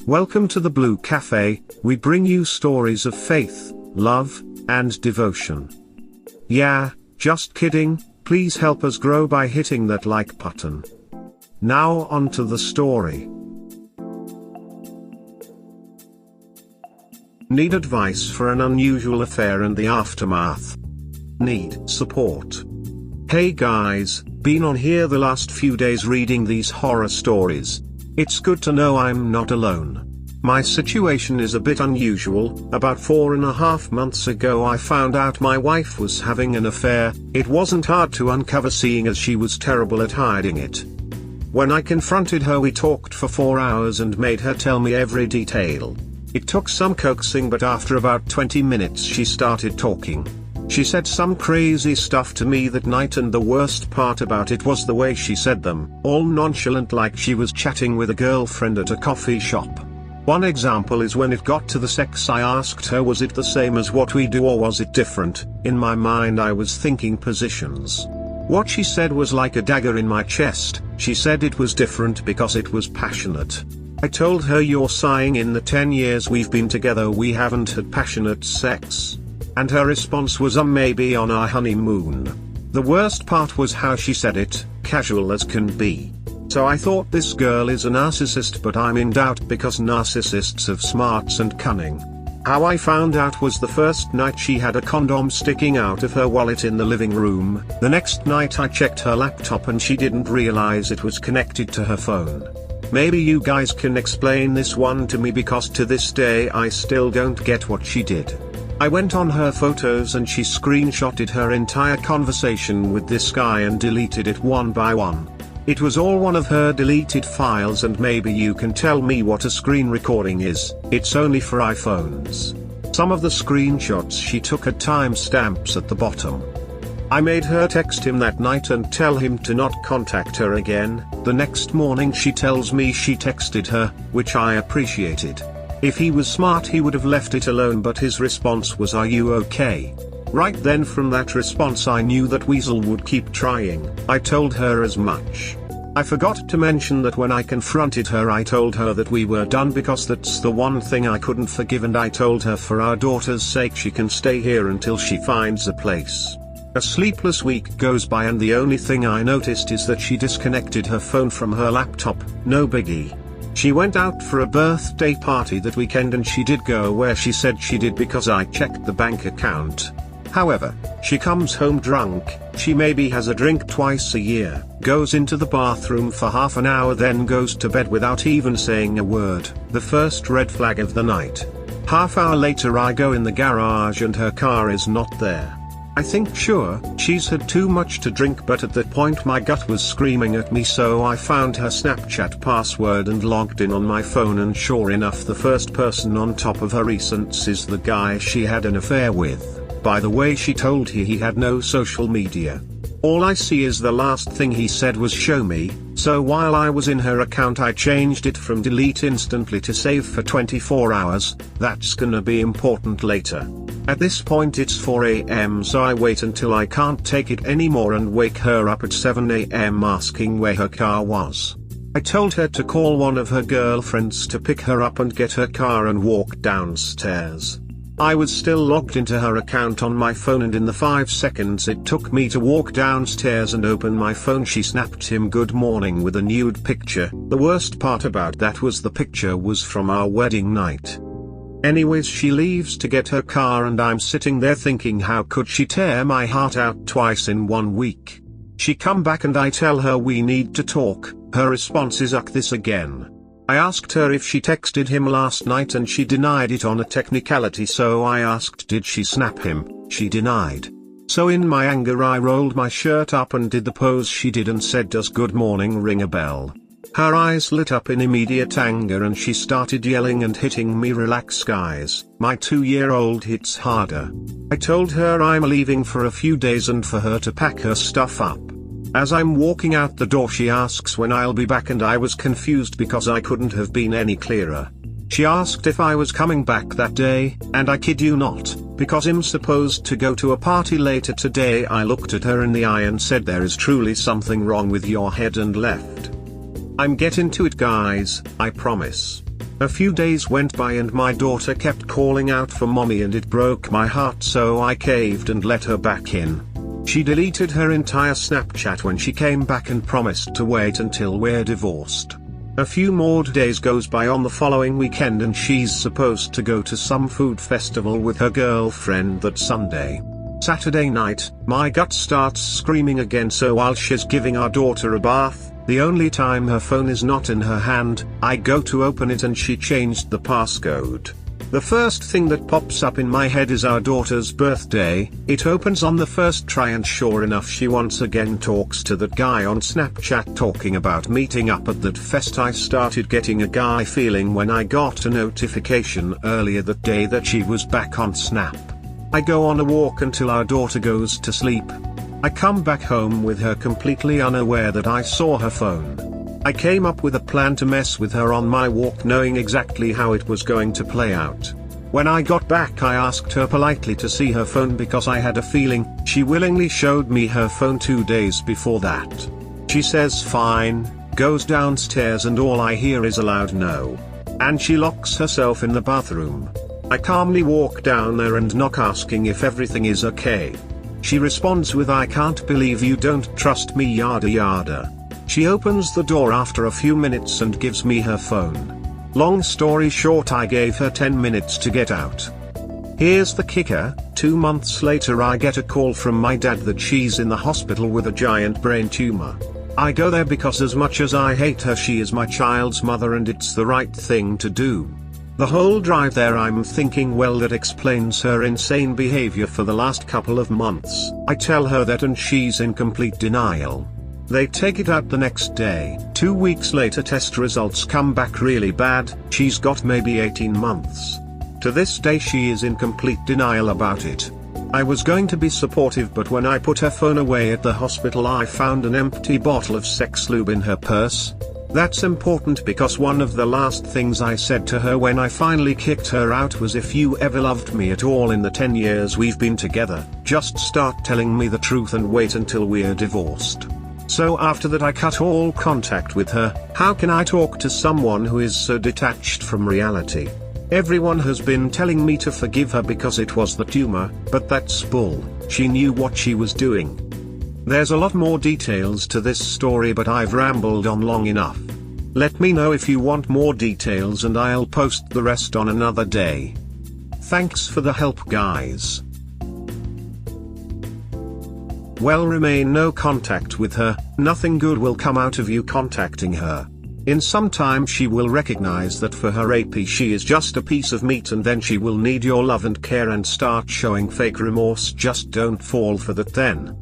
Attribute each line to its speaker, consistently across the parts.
Speaker 1: Welcome to the Blue Cafe. We bring you stories of faith, love, and devotion. Yeah, just kidding, please help us grow by hitting that like button. Now on to the story. Need advice for an unusual affair and the aftermath? Need support? Hey guys, been on here the last few days reading these horror stories. It's good to know I'm not alone. My situation is a bit unusual. About 4.5 months ago I found out my wife was having an affair. It wasn't hard to uncover seeing as she was terrible at hiding it. When I confronted her we talked for 4 hours and made her tell me every detail. It took some coaxing, but after about 20 minutes she started talking. She said some crazy stuff to me that night, and the worst part about it was the way she said them, all nonchalant, like she was chatting with a girlfriend at a coffee shop. One example is when it got to the sex, I asked her, was it the same as what we do or was it different? In my mind I was thinking positions. What she said was like a dagger in my chest. She said it was different because it was passionate. I told her, you're sighing, in the 10 years we've been together we haven't had passionate sex. And her response was, maybe on our honeymoon. The worst part was how she said it, casual as can be. So I thought this girl is a narcissist, but I'm in doubt because narcissists have smarts and cunning. How I found out was the first night she had a condom sticking out of her wallet in the living room. The next night I checked her laptop and she didn't realize it was connected to her phone. Maybe you guys can explain this one to me, because to this day I still don't get what she did. I went on her photos and she screenshotted her entire conversation with this guy and deleted it one by one. It was all one of her deleted files, and maybe you can tell me what a screen recording is. It's only for iPhones. Some of the screenshots she took had timestamps at the bottom. I made her text him that night and tell him to not contact her again. The next morning she tells me she texted her, which I appreciated. If he was smart he would have left it alone, but his response was, "Are you okay?" Right then from that response I knew that Weasel would keep trying. I told her as much. I forgot to mention that when I confronted her I told her that we were done because that's the one thing I couldn't forgive, and I told her for our daughter's sake she can stay here until she finds a place. A sleepless week goes by and the only thing I noticed is that she disconnected her phone from her laptop. No biggie. She went out for a birthday party that weekend and she did go where she said she did because I checked the bank account. However, she comes home drunk. She maybe has a drink twice a year, goes into the bathroom for half an hour, then goes to bed without even saying a word. The first red flag of the night. Half hour later I go in the garage and her car is not there. I think sure, she's had too much to drink, but at that point my gut was screaming at me, so I found her Snapchat password and logged in on my phone, and sure enough the first person on top of her recents is the guy she had an affair with. By the way, she told he had no social media. All I see is the last thing he said was "show me," so while I was in her account I changed it from delete instantly to save for 24 hours, that's gonna be important later. At this point it's 4 AM, so I wait until I can't take it anymore and wake her up at 7 AM asking where her car was. I told her to call one of her girlfriends to pick her up and get her car and walk downstairs. I was still logged into her account on my phone, and in the 5 seconds it took me to walk downstairs and open my phone she snapped him good morning with a nude picture. The worst part about that was the picture was from our wedding night. Anyways, she leaves to get her car and I'm sitting there thinking, how could she tear my heart out twice in 1 week? She come back and I tell her we need to talk. Her response is, "Uck this again." I asked her if she texted him last night and she denied it on a technicality, so I asked did she snap him. She denied. So in my anger I rolled my shirt up and did the pose she did and said, "Does good morning ring a bell?" Her eyes lit up in immediate anger and she started yelling and hitting me. "Relax guys, my 2-year-old hits harder." I told her I'm leaving for a few days and for her to pack her stuff up. As I'm walking out the door she asks when I'll be back, and I was confused because I couldn't have been any clearer. She asked if I was coming back that day, and I kid you not, because I'm supposed to go to a party later today, I looked at her in the eye and said, "There is truly something wrong with your head," and left. I'm getting to it guys, I promise. A few days went by and my daughter kept calling out for mommy and it broke my heart, so I caved and let her back in. She deleted her entire Snapchat when she came back and promised to wait until we're divorced. A few more days goes by on the following weekend and she's supposed to go to some food festival with her girlfriend that Sunday. Saturday night, my gut starts screaming again, so while she's giving our daughter a bath, the only time her phone is not in her hand, I go to open it and she changed the passcode. The first thing that pops up in my head is our daughter's birthday. It opens on the first try and sure enough she once again talks to that guy on Snapchat talking about meeting up at that fest. I started getting a guy feeling when I got a notification earlier that day that she was back on Snap. I go on a walk until our daughter goes to sleep. I come back home with her completely unaware that I saw her phone. I came up with a plan to mess with her on my walk, knowing exactly how it was going to play out. When I got back I asked her politely to see her phone because I had a feeling. She willingly showed me her phone 2 days before that. She says fine, goes downstairs and all I hear is a loud no. And she locks herself in the bathroom. I calmly walk down there and knock asking if everything is okay. She responds with I can't believe you don't trust me yada yada. She opens the door after a few minutes and gives me her phone. Long story short, I gave her 10 minutes to get out. Here's the kicker, 2 months later I get a call from my dad that she's in the hospital with a giant brain tumor. I go there because as much as I hate her, she is my child's mother and it's the right thing to do. The whole drive there I'm thinking, well, that explains her insane behavior for the last couple of months. I tell her that and she's in complete denial. They take it out the next day. 2 weeks later test results come back really bad. She's got maybe 18 months. To this day she is in complete denial about it. I was going to be supportive, but when I put her phone away at the hospital I found an empty bottle of sex lube in her purse. That's important because one of the last things I said to her when I finally kicked her out was, if you ever loved me at all in the 10 years we've been together, just start telling me the truth and wait until we're divorced. So after that I cut all contact with her. How can I talk to someone who is so detached from reality? Everyone has been telling me to forgive her because it was the tumor, but that's bull. She knew what she was doing. There's a lot more details to this story, but I've rambled on long enough. Let me know if you want more details and I'll post the rest on another day. Thanks for the help, guys. Well, remain no contact with her. Nothing good will come out of you contacting her. In some time she will recognize that for her AP she is just a piece of meat, and then she will need your love and care and start showing fake remorse. Just don't fall for that then.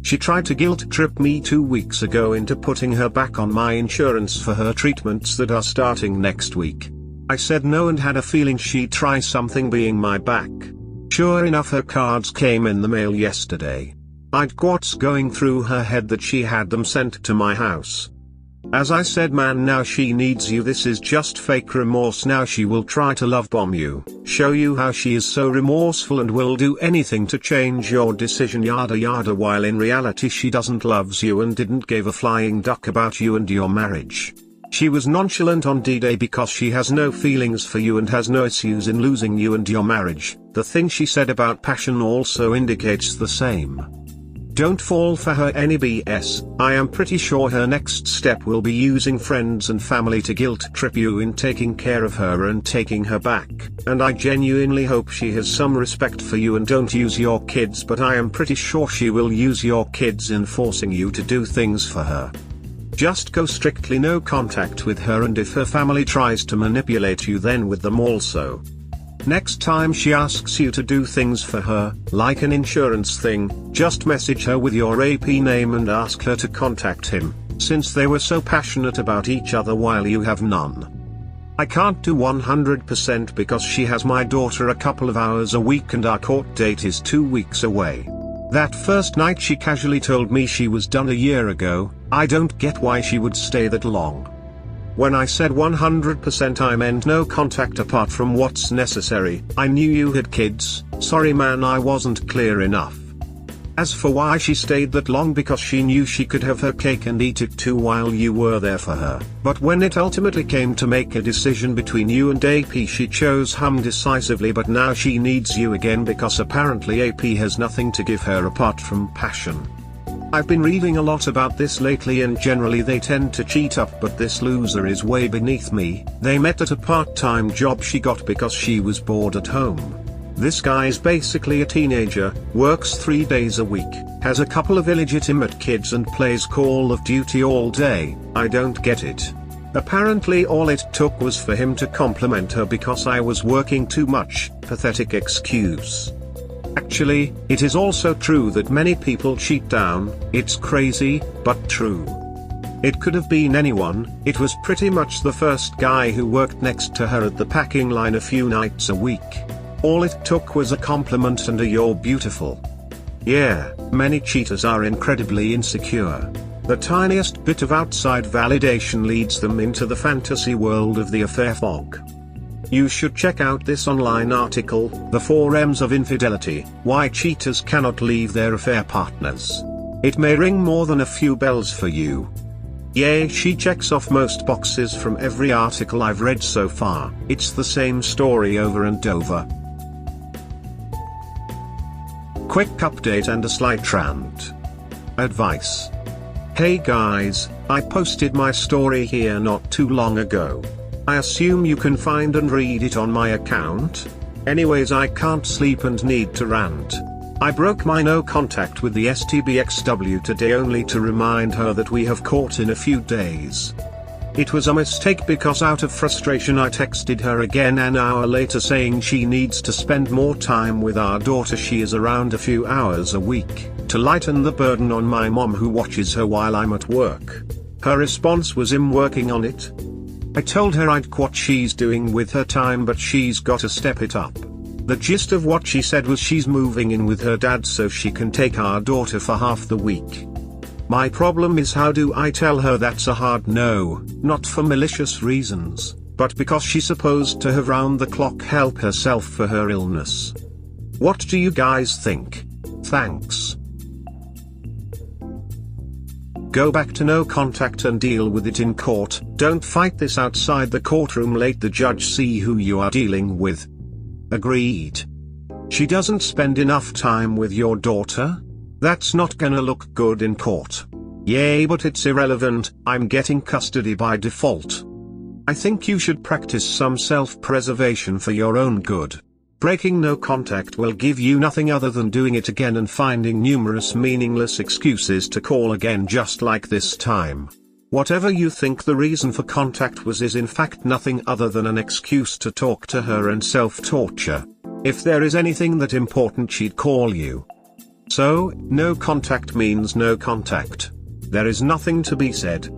Speaker 1: She tried to guilt trip me 2 weeks ago into putting her back on my insurance for her treatments that are starting next week. I said no and had a feeling she'd try something being my back. Sure enough, her cards came in the mail yesterday. I'd what's going through her head that she had them sent to my house. As I said, man, now she needs you. This is just fake remorse. Now she will try to love bomb you, show you how she is so remorseful and will do anything to change your decision yada yada, while in reality she doesn't loves you and didn't give a flying duck about you and your marriage. She was nonchalant on D-Day because she has no feelings for you and has no issues in losing you and your marriage. The thing she said about passion also indicates the same. Don't fall for her any BS. I am pretty sure her next step will be using friends and family to guilt trip you in taking care of her and taking her back. And I genuinely hope she has some respect for you and don't use your kids, but I am pretty sure she will use your kids in forcing you to do things for her. Just go strictly no contact with her, and if her family tries to manipulate you, then with them also. Next time she asks you to do things for her, like an insurance thing, just message her with your AP name and ask her to contact him, since they were so passionate about each other while you have none. I can't do 100% because she has my daughter a couple of hours a week and our court date is 2 weeks away. That first night she casually told me she was done a year ago. I don't get why she would stay that long. When I said 100% I meant no contact apart from what's necessary. I knew you had kids. Sorry man, I wasn't clear enough. As for why she stayed that long, because she knew she could have her cake and eat it too while you were there for her. But when it ultimately came to make a decision between you and AP, she chose him decisively, but now she needs you again because apparently AP has nothing to give her apart from passion. I've been reading a lot about this lately, and generally they tend to cheat up, but this loser is way beneath me. They met at a part-time job she got because she was bored at home. This guy's basically a teenager, works 3 days a week, has a couple of illegitimate kids and plays Call of Duty all day. I don't get it. Apparently all it took was for him to compliment her because I was working too much. Pathetic excuse. Actually, it is also true that many people cheat down. It's crazy, but true. It could have been anyone. It was pretty much the first guy who worked next to her at the packing line a few nights a week. All it took was a compliment and a "you're beautiful." Yeah, many cheaters are incredibly insecure. The tiniest bit of outside validation leads them into the fantasy world of the affair fog. You should check out this online article, The 4 M's of Infidelity, Why Cheaters Cannot Leave Their Affair Partners. It may ring more than a few bells for you. Yay, she checks off most boxes from every article I've read so far. It's the same story over and over. Quick update and a slight rant. Advice. Hey guys, I posted my story here not too long ago. I assume you can find and read it on my account. Anyways, I can't sleep and need to rant. I broke my no contact with the STBXW today only to remind her that we have court in a few days. It was a mistake because out of frustration I texted her again an hour later saying she needs to spend more time with our daughter. She is around a few hours a week, to lighten the burden on my mom who watches her while I'm at work. Her response was, "I'm working on it." I told her I'd what she's doing with her time, but she's gotta step it up. The gist of what she said was she's moving in with her dad so she can take our daughter for half the week. My problem is, how do I tell her that's a hard no, not for malicious reasons, but because she's supposed to have round-the-clock help herself for her illness? What do you guys think? Thanks. Go back to no contact and deal with it in court. Don't fight this outside the courtroom. Let the judge see who you are dealing with. Agreed. She doesn't spend enough time with your daughter? That's not gonna look good in court. Yay, but it's irrelevant, I'm getting custody by default. I think you should practice some self-preservation for your own good. Breaking no contact will give you nothing other than doing it again and finding numerous meaningless excuses to call again, just like this time. Whatever you think the reason for contact was is in fact nothing other than an excuse to talk to her and self-torture. If there is anything that important, she'd call you. So, no contact means no contact. There is nothing to be said.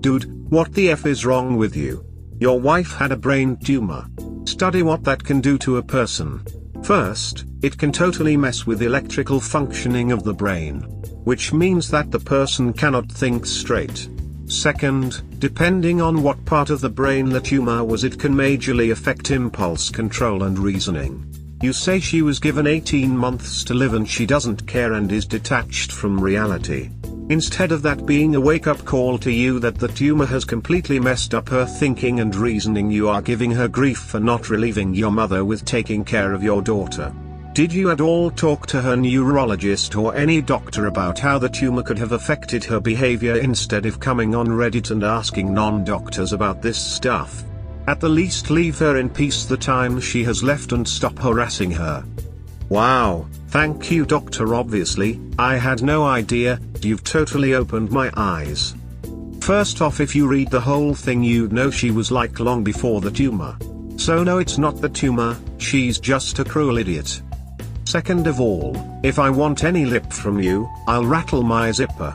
Speaker 1: Dude, what the F is wrong with you? Your wife had a brain tumor. Study what that can do to a person. First, it can totally mess with electrical functioning of the brain, which means that the person cannot think straight. Second, depending on what part of the brain the tumor was, it can majorly affect impulse control and reasoning. You say she was given 18 months to live and she doesn't care and is detached from reality. Instead of that being a wake-up call to you that the tumor has completely messed up her thinking and reasoning, you are giving her grief for not relieving your mother with taking care of your daughter. Did you at all talk to her neurologist or any doctor about how the tumor could have affected her behavior instead of coming on Reddit and asking non-doctors about this stuff? At the least, leave her in peace the time she has left and stop harassing her. Wow, thank you doctor. Obviously, I had no idea. You've totally opened my eyes. First off, if you read the whole thing you'd know she was like long before the tumor. So no, it's not the tumor, she's just a cruel idiot. Second of all, if I want any lip from you, I'll rattle my zipper.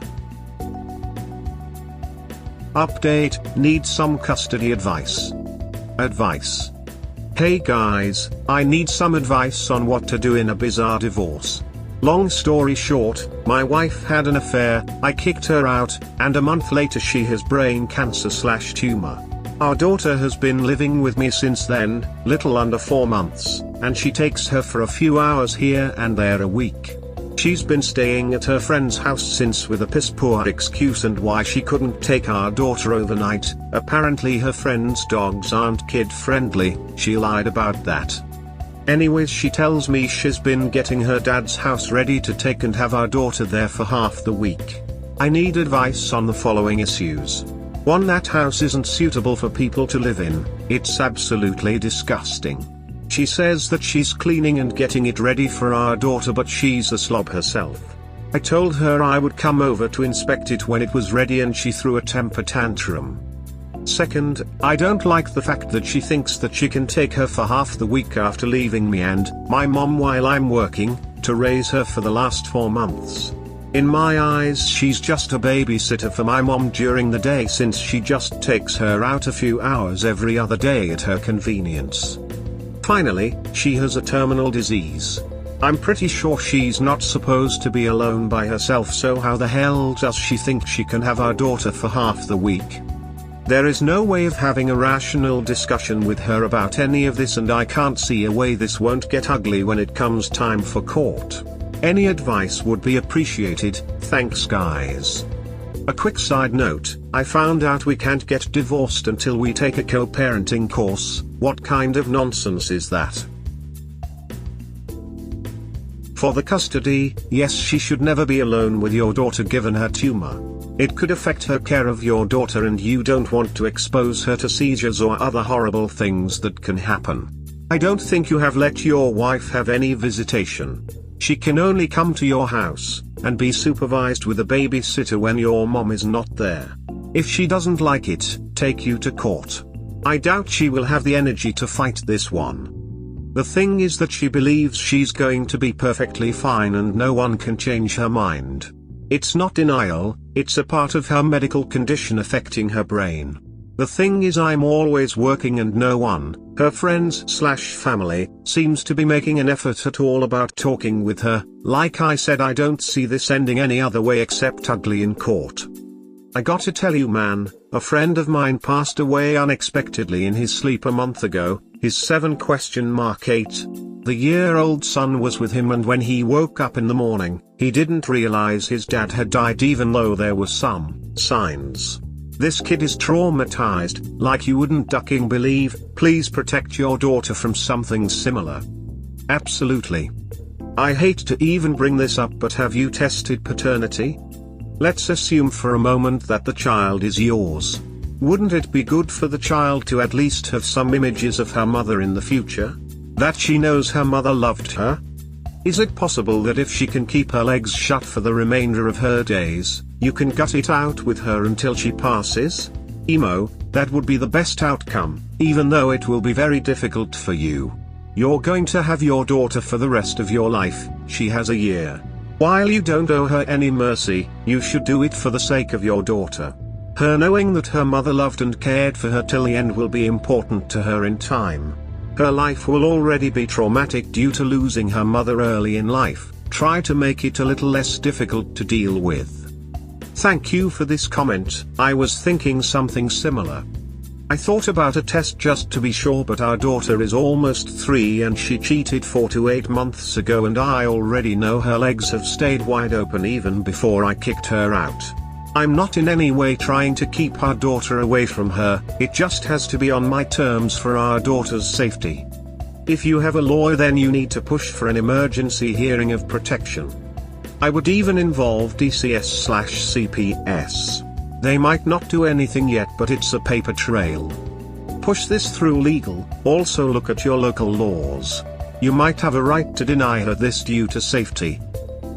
Speaker 1: Update, need some custody advice. Advice. Hey guys, I need some advice on what to do in a bizarre divorce. Long story short, my wife had an affair, I kicked her out, and a month later she has brain cancer/tumor. Our daughter has been living with me since then, little under 4 months, and she takes her for a few hours here and there a week. She's been staying at her friend's house since with a piss-poor excuse and why she couldn't take our daughter overnight. Apparently her friend's dogs aren't kid-friendly. She lied about that. Anyways, she tells me she's been getting her dad's house ready to take and have our daughter there for half the week. I need advice on the following issues. 1. That house isn't suitable for people to live in. It's absolutely disgusting. She says that she's cleaning and getting it ready for our daughter, but she's a slob herself. I told her I would come over to inspect it when it was ready and she threw a temper tantrum. 2. I don't like the fact that she thinks that she can take her for half the week after leaving me and my mom while I'm working, to raise her for the last 4 months. In my eyes, she's just a babysitter for my mom during the day, since she just takes her out a few hours every other day at her convenience. Finally, she has a terminal disease. I'm pretty sure she's not supposed to be alone by herself, so how the hell does she think she can have our daughter for half the week? There is no way of having a rational discussion with her about any of this, and I can't see a way this won't get ugly when it comes time for court. Any advice would be appreciated. Thanks guys. A quick side note, I found out we can't get divorced until we take a co-parenting course. What kind of nonsense is that? For the custody, yes, she should never be alone with your daughter given her tumor. It could affect her care of your daughter and you don't want to expose her to seizures or other horrible things that can happen. I don't think you have let your wife have any visitation. She can only come to your house and be supervised with a babysitter when your mom is not there. If she doesn't like it, take you to court. I doubt she will have the energy to fight this one. The thing is that she believes she's going to be perfectly fine and no one can change her mind. It's not denial, it's a part of her medical condition affecting her brain. The thing is, I'm always working and no one, her friends/family, seems to be making an effort at all about talking with her. Like I said, I don't see this ending any other way except ugly in court. I gotta tell you man, a friend of mine passed away unexpectedly in his sleep a month ago. His 7-8-the-year-old son was with him, and when he woke up in the morning, he didn't realize his dad had died even though there were some signs. This kid is traumatized, like you wouldn't ducking believe. Please protect your daughter from something similar. Absolutely. I hate to even bring this up, but have you tested paternity? Let's assume for a moment that the child is yours. Wouldn't it be good for the child to at least have some images of her mother in the future? That she knows her mother loved her? Is it possible that if she can keep her legs shut for the remainder of her days, you can gut it out with her until she passes? That would be the best outcome, even though it will be very difficult for you. You're going to have your daughter for the rest of your life. She has a year. While you don't owe her any mercy, you should do it for the sake of your daughter. Her knowing that her mother loved and cared for her till the end will be important to her in time. Her life will already be traumatic due to losing her mother early in life. Try to make it a little less difficult to deal with. Thank you for this comment. I was thinking something similar. I thought about a test just to be sure, but our daughter is almost 3 and she cheated 4 to 8 months ago, and I already know her legs have stayed wide open even before I kicked her out. I'm not in any way trying to keep our daughter away from her, it just has to be on my terms for our daughter's safety. If you have a lawyer, then you need to push for an emergency hearing of protection. I would even involve DCS/CPS. They might not do anything yet, but it's a paper trail. Push this through legal. Also look at your local laws. You might have a right to deny her this due to safety.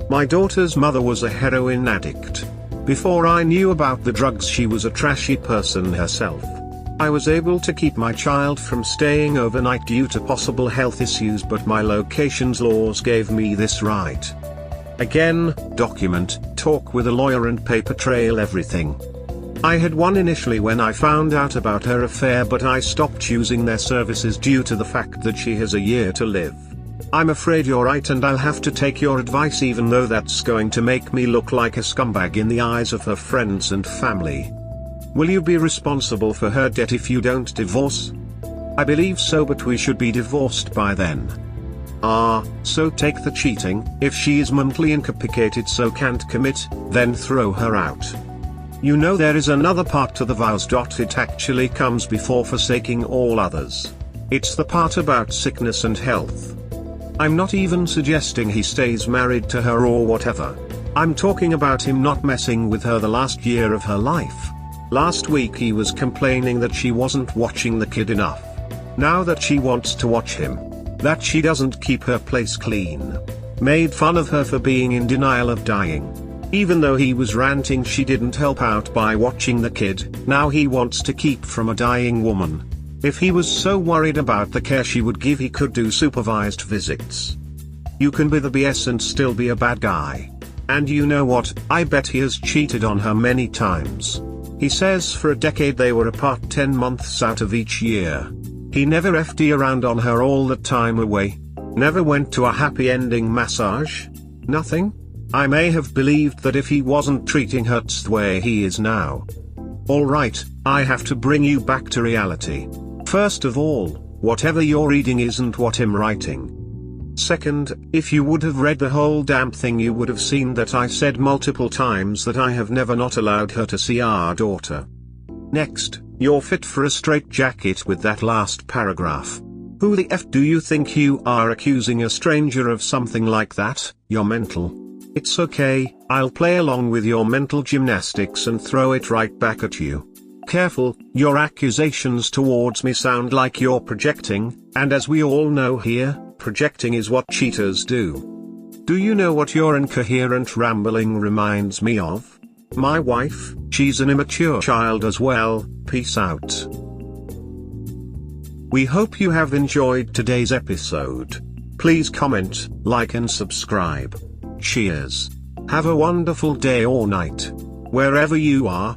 Speaker 1: My daughter's mother was a heroin addict. Before I knew about the drugs, she was a trashy person herself. I was able to keep my child from staying overnight due to possible health issues, but my location's laws gave me this right. Again, document, talk with a lawyer and paper trail everything. I had one initially when I found out about her affair, but I stopped using their services due to the fact that she has a year to live. I'm afraid you're right, and I'll have to take your advice, even though that's going to make me look like a scumbag in the eyes of her friends and family. Will you be responsible for her debt if you don't divorce? I believe so, but we should be divorced by then. So take the cheating. If she is mentally incapacitated so can't commit, then throw her out. You know there is another part to the vows. It actually comes before forsaking all others. It's the part about sickness and health. I'm not even suggesting he stays married to her or whatever. I'm talking about him not messing with her the last year of her life. Last week he was complaining that she wasn't watching the kid enough. Now that she wants to watch him. That she doesn't keep her place clean. Made fun of her for being in denial of dying. Even though he was ranting she didn't help out by watching the kid, now he wants to keep from a dying woman. If he was so worried about the care she would give he could do supervised visits. You can be the BS and still be a bad guy. And you know what, I bet he has cheated on her many times. He says for a decade they were apart 10 months out of each year. He never FD around on her all that time away. Never went to a happy ending massage. Nothing? I may have believed that if he wasn't treating her the way he is now. Alright, I have to bring you back to reality. First of all, whatever you're reading isn't what I'm writing. Second, if you would have read the whole damn thing you would have seen that I said multiple times that I have never not allowed her to see our daughter. Next, you're fit for a straitjacket with that last paragraph. Who the F do you think you are accusing a stranger of something like that? You're mental. It's okay, I'll play along with your mental gymnastics and throw it right back at you. Careful, your accusations towards me sound like you're projecting, and as we all know here, projecting is what cheaters do. Do you know what your incoherent rambling reminds me of? My wife. She's an immature child as well. Peace out. We hope you have enjoyed today's episode. Please comment, like and subscribe. Cheers. Have a wonderful day or night. Wherever you are.